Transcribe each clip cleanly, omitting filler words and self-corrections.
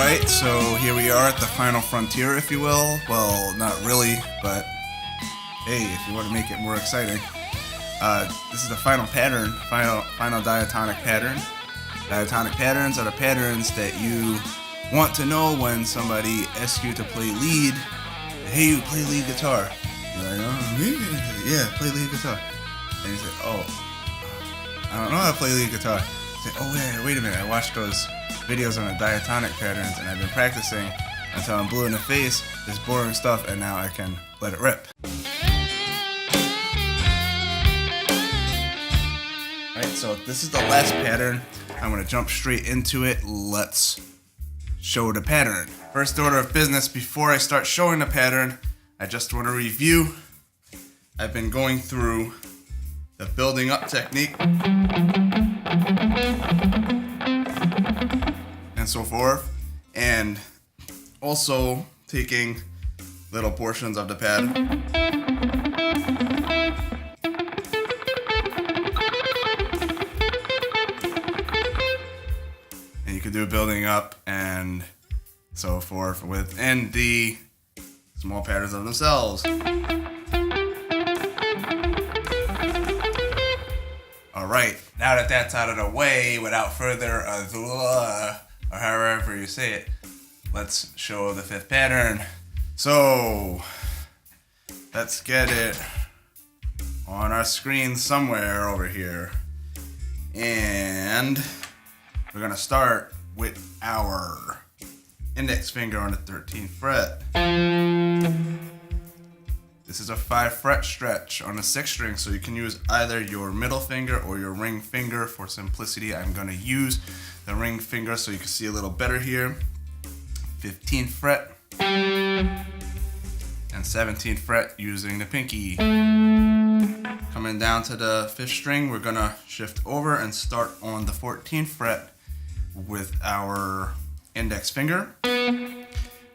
Alright, so here we are at the final frontier, if you will. Well, not really, but hey, if you want to make it more exciting. This is the final pattern, final diatonic pattern. Diatonic patterns are the patterns that you want to know when somebody asks you to play lead. Hey, you play lead guitar. You're like, oh, me? Yeah, play lead guitar. And you say, oh, I don't know how to play lead guitar. You say, oh, yeah, wait a minute, I watched those videos on the diatonic patterns and I've been practicing until I'm blue in the face, this boring stuff, and now I can let it rip. Alright, so this is the last pattern. I'm going to jump straight into it. Let's show the pattern. First order of business, before I start showing the pattern, I just want to review. I've been going through the building up technique and so forth, and also taking little portions of the pattern and you can do building up and so forth within the small patterns of themselves. Alright, now that that's out of the way, without further ado, or however you say it, let's show the fifth pattern. So, let's get it on our screen somewhere over here. And we're going to start with our index finger on the 13th fret. This is a 5 fret stretch on the 6th string, so you can use either your middle finger or your ring finger. For simplicity, I'm going to use the ring finger so you can see a little better here. 15th fret and 17th fret using the pinky. Coming down to the 5th string, we're going to shift over and start on the 14th fret with our index finger. We're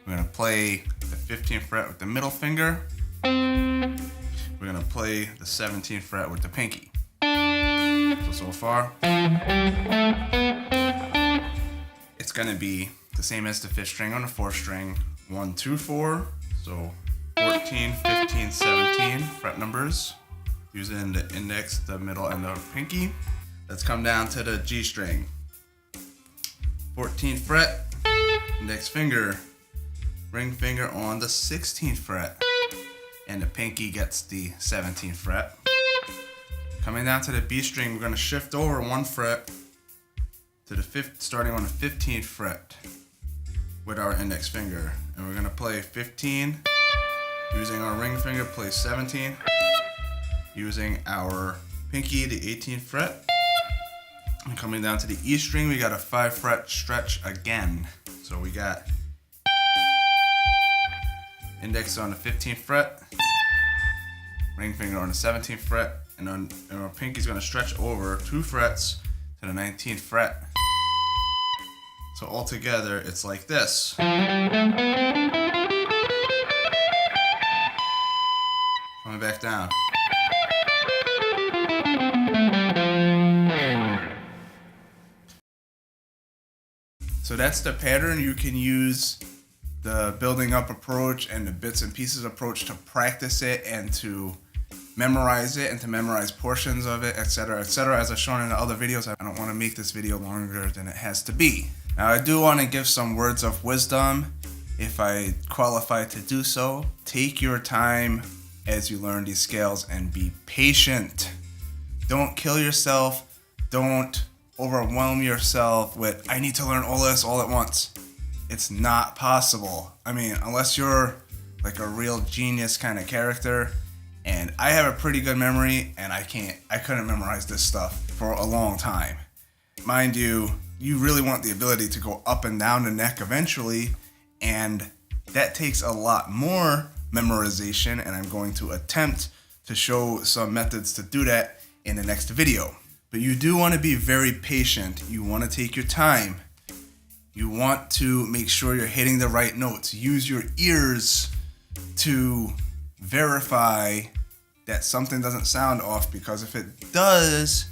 going to play the 15th fret with the middle finger. We're going to play the 17th fret with the pinky. So far, it's going to be the same as the 5th string on the 4th string. 1, 2, 4. So 14, 15, 17 fret numbers using the index, the middle, and the pinky. Let's come down to the G string. 14th fret, index finger, ring finger on the 16th fret, and the pinky gets the 17th fret. Coming down to the B string, we're going to shift over 1 fret to the 5th, starting on the 15th fret with our index finger, and we're going to play 15 using our ring finger, play 17 using our pinky, the 18th fret. And coming down to the E string, we got a 5 fret stretch again. So we got index on the 15th fret, ring finger on the 17th fret, and our pinky's gonna stretch over 2 frets to the 19th fret. So altogether, it's like this. Coming back down. So that's the pattern. You can use the building up approach and the bits and pieces approach to practice it and to memorize it and to memorize portions of it, etc., etc. As I've shown in the other videos, I don't want to make this video longer than it has to be. Now, I do want to give some words of wisdom if I qualify to do so. Take your time as you learn these scales and be patient. Don't kill yourself. Don't overwhelm yourself with, I need to learn all this all at once. It's not possible. I mean, unless you're like a real genius kind of character, and I have a pretty good memory, and I couldn't memorize this stuff for a long time. Mind you, you really want the ability to go up and down the neck eventually, and that takes a lot more memorization, and I'm going to attempt to show some methods to do that in the next video. But you do want to be very patient. You want to take your time. You want to make sure you're hitting the right notes. Use your ears to verify that something doesn't sound off, because if it does,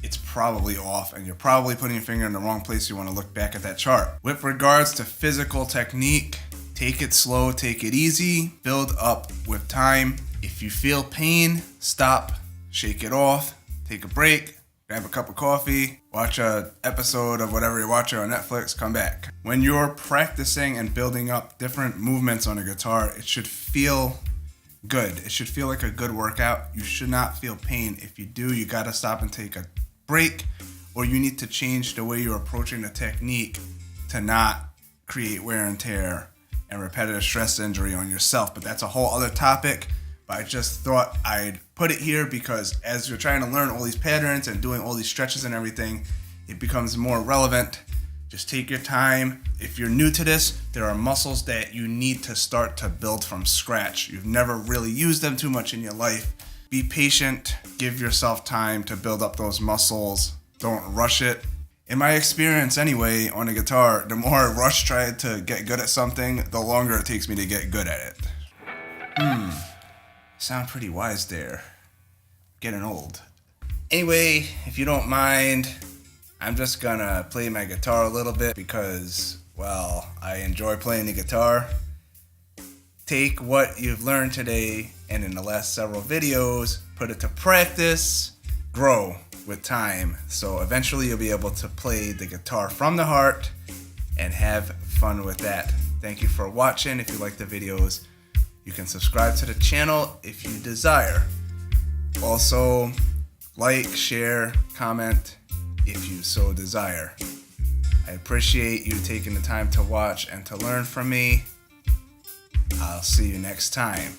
it's probably off and you're probably putting your finger in the wrong place. You want to look back at that chart. With regards to physical technique, take it slow, take it easy, build up with time. If you feel pain, stop, shake it off, take a break, grab a cup of coffee, watch an episode of whatever you're watching on Netflix, come back. When you're practicing and building up different movements on a guitar, it should feel good. It should feel like a good workout. You should not feel pain. If you do, you gotta stop and take a break, or you need to change the way you're approaching the technique to not create wear and tear and repetitive stress injury on yourself. But that's a whole other topic. But I just thought I'd put it here because as you're trying to learn all these patterns and doing all these stretches and everything, it becomes more relevant. Just take your time. If you're new to this, there are muscles that you need to start to build from scratch. You've never really used them too much in your life. Be patient. Give yourself time to build up those muscles. Don't rush it. In my experience anyway, on a guitar, the more I rush try to get good at something, the longer it takes me to get good at it. Sound pretty wise there. Getting old. Anyway, if you don't mind, I'm just gonna play my guitar a little bit because, well, I enjoy playing the guitar. Take what you've learned today and in the last several videos, put it to practice, grow with time. So eventually you'll be able to play the guitar from the heart and have fun with that. Thank you for watching. If you like the videos, you can subscribe to the channel if you desire. Also, like, share, comment if you so desire. I appreciate you taking the time to watch and to learn from me. I'll see you next time.